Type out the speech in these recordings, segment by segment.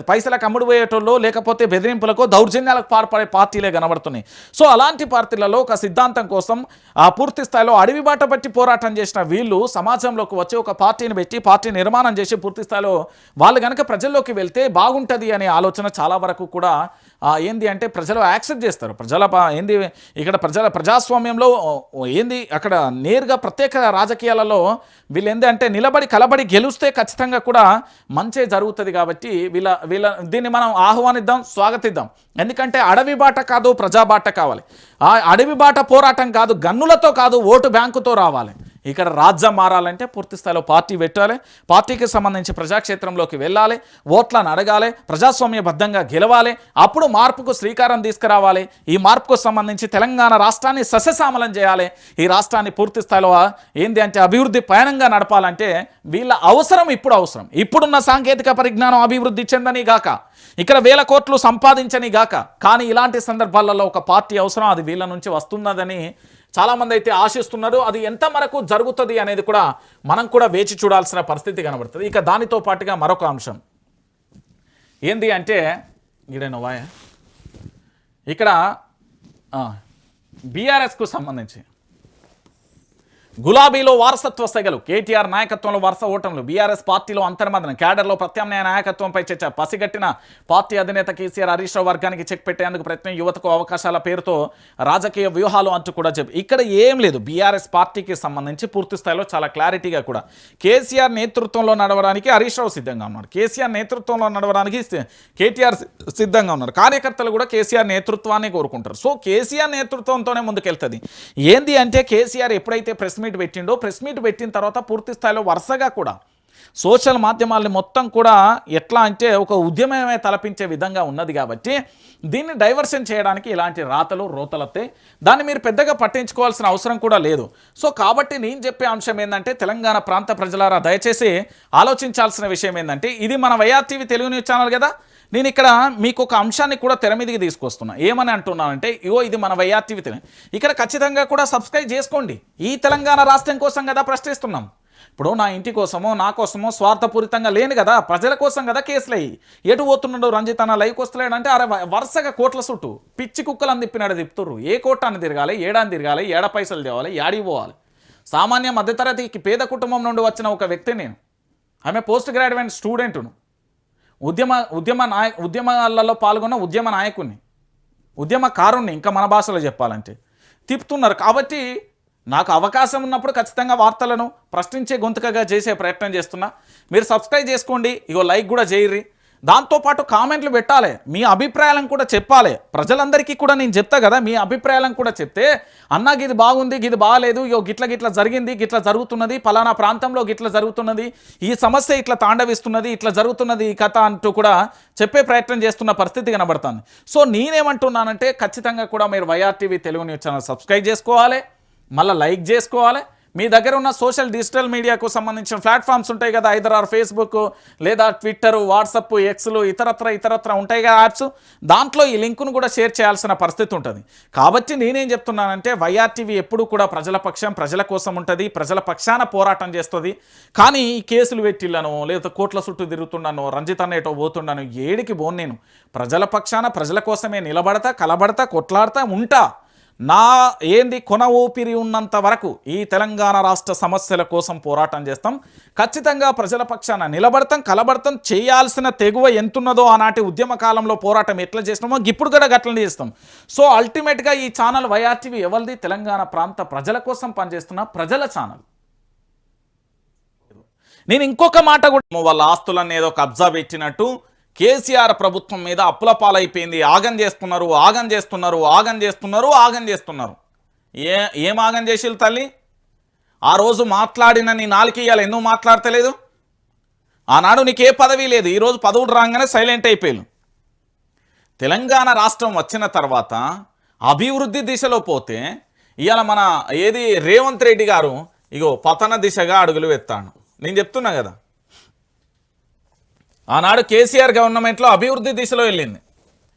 పైసలకు అమ్ముడు పోయేటోళ్ళు లేకపోతే బెదిరింపులకు దౌర్జన్యాలకు పాల్పడే పార్టీలే కనబడుతున్నాయి. సో అలాంటి పార్టీలలో ఒక సిద్ధాంతం కోసం పూర్తి స్థాయిలో అడవి బాట బట్టి పోరాటం చేసిన వీళ్ళు సమాజంలోకి వచ్చి ఒక పార్టీని పెట్టి పార్టీ నిర్మాణం చేసి పూర్తి స్థాయిలో వాళ్ళు కనుక ప్రజల్లోకి వెళ్తే బాగుంటుంది అనే ఆలోచన చాలా వరకు కూడా ఏంది అంటే ప్రజలు యాక్సెప్ట్ చేస్తారు. ఏంది ఇక్కడ ప్రజాస్వామ్యంలో ఏంది అక్కడ నేరుగా ప్రత్యేక రాజకీయాలలో వీళ్ళు ఏంది అంటే నిలబడి కలబడి గెలిస్తే ఖచ్చితంగా కూడా మంచే జరుగుతుంది. కాబట్టి దీన్ని మనం ఆహ్వానిద్దాం, స్వాగతిద్దాం. ఎందుకంటే అడవి బాట కాదు, ప్రజాబాట కావాలి. ఆ అడవి బాట పోరాటం కాదు, గన్నులతో కాదు, ఓటు బ్యాంకుతో రావాలి. ఇక్కడ రాజ్యం మారాలంటే పూర్తి స్థాయిలో పార్టీ పెట్టాలి, పార్టీకి సంబంధించి ప్రజాక్షేత్రంలోకి వెళ్ళాలి, ఓట్లను అడగాలి, ప్రజాస్వామ్యబద్ధంగా గెలవాలి. అప్పుడు మార్పుకు శ్రీకారం తీసుకురావాలి. ఈ మార్పుకు సంబంధించి తెలంగాణ రాష్ట్రాన్ని సస్యశ్యామలం చేయాలి. ఈ రాష్ట్రాన్ని పూర్తి స్థాయిలో ఏంది అంటే అభివృద్ధి పయనంగా నడపాలంటే వీళ్ళ అవసరం అవసరం. ఇప్పుడున్న సాంకేతిక పరిజ్ఞానం అభివృద్ధి చెందని గాక, ఇక్కడ 1000 కోట్లు సంపాదించని గాక, కానీ ఇలాంటి సందర్భాలలో ఒక పార్టీ అవసరం. అది వీళ్ళ నుంచి వస్తున్నదని చాలామంది అయితే ఆశిస్తున్నారు. అది ఎంత వరకు జరుగుతుంది అనేది కూడా మనం కూడా వేచి చూడాల్సిన పరిస్థితి కనబడుతుంది. ఇక దానితో పాటుగా మరొక అంశం ఏంది అంటే ఇక్కడ బీఆర్ఎస్కు సంబంధించి గులాబీలో వారసత్వ సెగలు, కేటీఆర్ నాయకత్వంలో వరుస ఓటములు, బీఆర్ఎస్ పార్టీలో అంతర్మదన, క్యాడర్లో ప్రత్యామ్నాయ నాయకత్వంపై చర్చ, పసిగట్టిన పార్టీ అధినేత కేసీఆర్ హరీష్ రావు వర్గానికి చెక్ పెట్టేందుకు ప్రయత్నం, యువతకు అవకాశాల పేరుతో రాజకీయ వ్యూహాలు అంటూ కూడా చెప్పి ఇక్కడ ఏం లేదు. బీఆర్ఎస్ పార్టీకి సంబంధించి పూర్తి స్థాయిలో చాలా క్లారిటీగా కూడా కేసీఆర్ నేతృత్వంలో నడవడానికి హరీష్ రావు సిద్ధంగా ఉన్నారు, కేసీఆర్ నేతృత్వంలో నడవడానికి కేటీఆర్ సిద్ధంగా ఉన్నారు. కార్యకర్తలు కూడా కేసీఆర్ నేతృత్వాన్ని కోరుకుంటారు. సో కేసీఆర్ నేతృత్వంతోనే ముందుకెళ్తుంది. ఏంది అంటే కేసీఆర్ ఎప్పుడైతే ప్రెస్ మీట్ పెట్టిన తర్వాత పూర్తి స్థాయిలో వరుసగా కూడా సోషల్ మాధ్యమాల్ని మొత్తం కూడా ఎట్లా అంటే ఒక ఉద్యమమే తలపించే విధంగా ఉన్నది. కాబట్టి దీన్ని డైవర్షన్ చేయడానికి ఇలాంటి రాతలు రోతలతే దాన్ని మీరు పెద్దగా పట్టించుకోవాల్సిన అవసరం కూడా లేదు. సో కాబట్టి నేను చెప్పే అంశం ఏంటంటే తెలంగాణ ప్రాంత ప్రజలారా దయచేసి ఆలోచించాల్సిన విషయం ఏంటంటే ఇది మన వైఆర్టీవీ తెలుగు న్యూస్ ఛానల్ కదా. నేను ఇక్కడ మీకు ఒక అంశాన్ని కూడా తెర మీదకి తీసుకొస్తున్నా. ఏమని అంటున్నానంటే ఇది మన వైఆర్టీవీ ఇక్కడ ఖచ్చితంగా కూడా సబ్స్క్రైబ్ చేసుకోండి. ఈ తెలంగాణ రాష్ట్రం కోసం కదా ప్రశ్నిస్తున్నాం. ఇప్పుడు నా ఇంటి కోసమో నా కోసమో స్వార్థపూరితంగా లేని కదా, ప్రజల కోసం కదా కేసులు అయ్యి. ఎటు పోతున్నాడు రంజిత్ అన్న లైవ్కి వస్తలేడంటే అరే వరుసగా కోట్ల చుట్టూ పిచ్చి కుక్కలు తిప్పినాడు తిప్పుతుర్రు. ఏ కోటాన్ని తిరగాలి, ఏడాన్ని తిరగాలి, ఏడ పైసలు తేవాలి, యాడికి పోవాలి. సామాన్య మధ్యతరగతికి పేద కుటుంబం నుండి వచ్చిన ఒక వ్యక్తి నేను. ఆమె పోస్ట్ గ్రాడ్యుయేట్ స్టూడెంట్ను, ఉద్యమాలలో పాల్గొన్న ఉద్యమ నాయకుడిని, ఉద్యమకారుణ్ణి, ఇంకా మన భాషలో చెప్పాలంటే తిప్పుతున్నారు. కాబట్టి నాకు అవకాశం ఉన్నప్పుడు ఖచ్చితంగా వార్తలను ప్రశ్నించే గొంతుకగా చేసే ప్రయత్నం చేస్తున్నా. మీరు సబ్స్క్రైబ్ చేసుకోండి, లైక్ కూడా చేయర్రి. దాంతోపాటు కామెంట్లు పెట్టాలి, మీ అభిప్రాయాలను కూడా చెప్పాలి. ప్రజలందరికీ కూడా నేను చెప్తా కదా, మీ అభిప్రాయాలను కూడా చెప్తే అన్నా గిది బాగుంది, గిది బాగాలేదు, గిట్ల జరిగింది, గిట్ల జరుగుతున్నది, పలానా ప్రాంతంలో గిట్ల జరుగుతున్నది, ఈ సమస్య ఇట్లా తాండవిస్తున్నది, ఇట్లా జరుగుతున్నది ఈ కథ అంటూ కూడా చెప్పే ప్రయత్నం చేస్తున్న పరిస్థితి కనబడుతుంది. సో నేనేమంటున్నానంటే ఖచ్చితంగా కూడా మీరు YRTV Telugu news channel subscribe చేసుకోవాలి, మళ్ళీ లైక్ చేసుకోవాలి. మీ దగ్గర ఉన్న సోషల్ డిజిటల్ మీడియాకు సంబంధించిన ప్లాట్ఫామ్స్ ఉంటాయి కదా, ఐదర్ ఫేస్బుక్ లేదా ట్విట్టర్, వాట్సప్, ఎక్స్లు ఇతరత్ర ఉంటాయి కదా యాప్స్, దాంట్లో ఈ లింకును కూడా షేర్ చేయాల్సిన పరిస్థితి ఉంటుంది. కాబట్టి నేనేం చెప్తున్నానంటే వైఆర్టీవీ ఎప్పుడు కూడా ప్రజల పక్షం, ప్రజల కోసం ఉంటుంది, ప్రజల పక్షాన పోరాటం చేస్తుంది. కానీ ఈ కేసులు పెట్టిళ్ళను లేదా కోట్ల చుట్టూ తిరుగుతున్నాను, రంజిత్ అన్నేటో పోతున్నాను, ఏడికి పోను. నేను ప్రజల పక్షాన ప్రజల కోసమే నిలబడతా, కలబడతా, కొట్లాడతా ఉంటా. నా కొన ఊపిరి ఉన్నంత వరకు ఈ తెలంగాణ రాష్ట్ర సమస్యల కోసం పోరాటం చేస్తాం. ఖచ్చితంగా ప్రజల పక్షాన నిలబడతాం, కలబడతాం. చేయాల్సిన తెగువ ఎంతున్నదో ఆనాటి ఉద్యమ కాలంలో పోరాటం ఎట్లా చేసినామో ఇప్పుడు కూడా గట్లనే చేస్తాం. సో అల్టిమేట్గా ఈ ఛానల్ వైఆర్టీవీ ఎవరిది? తెలంగాణ ప్రాంత ప్రజల కోసం పనిచేస్తున్న ప్రజల ఛానల్. నేను ఇంకొక మాట కూడా, వాళ్ళ ఆస్తులన్నీ ఏదో కబ్జా పెట్టినట్టు కేసీఆర్ ప్రభుత్వం మీద అప్పుల పాలైపోయింది, ఆగం చేస్తున్నారు. ఏం ఆగం చేసిల్లు తల్లి? ఆ రోజు మాట్లాడిన నీ నాలుక ఇయ్యాలి, ఎందుకు మాట్లాడతలేదు? ఆనాడు నీకే పదవి లేదు, ఈరోజు పదవులు రాగానే సైలెంట్ అయిపోయారు. తెలంగాణ రాష్ట్రం వచ్చిన తర్వాత అభివృద్ధి దిశలో పోతే ఇవాళ మన రేవంత్ రెడ్డి గారు పతన దిశగా అడుగులు వేస్తాడు. నేను చెప్తున్నా కదా, ఆనాడు కేసీఆర్ గవర్నమెంట్లో అభివృద్ధి దిశలో వెళ్ళింది,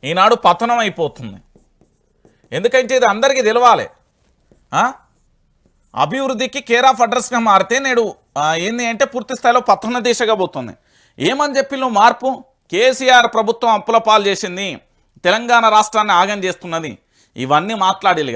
ఈనాడు పతనం అయిపోతుంది. ఎందుకంటే ఇది అందరికీ తెలవాలి. అభివృద్ధికి కేర్ ఆఫ్ అడ్రస్గా మారితే నేడు ఏంది అంటే పూర్తి స్థాయిలో పతన దిశగా పోతుంది. ఏమని చెప్పి నువ్వు మార్పు కేసీఆర్ ప్రభుత్వం అప్పుల పాలు చేసింది, తెలంగాణ రాష్ట్రాన్ని ఆగం చేస్తున్నది, ఇవన్నీ మాట్లాడేది కదా.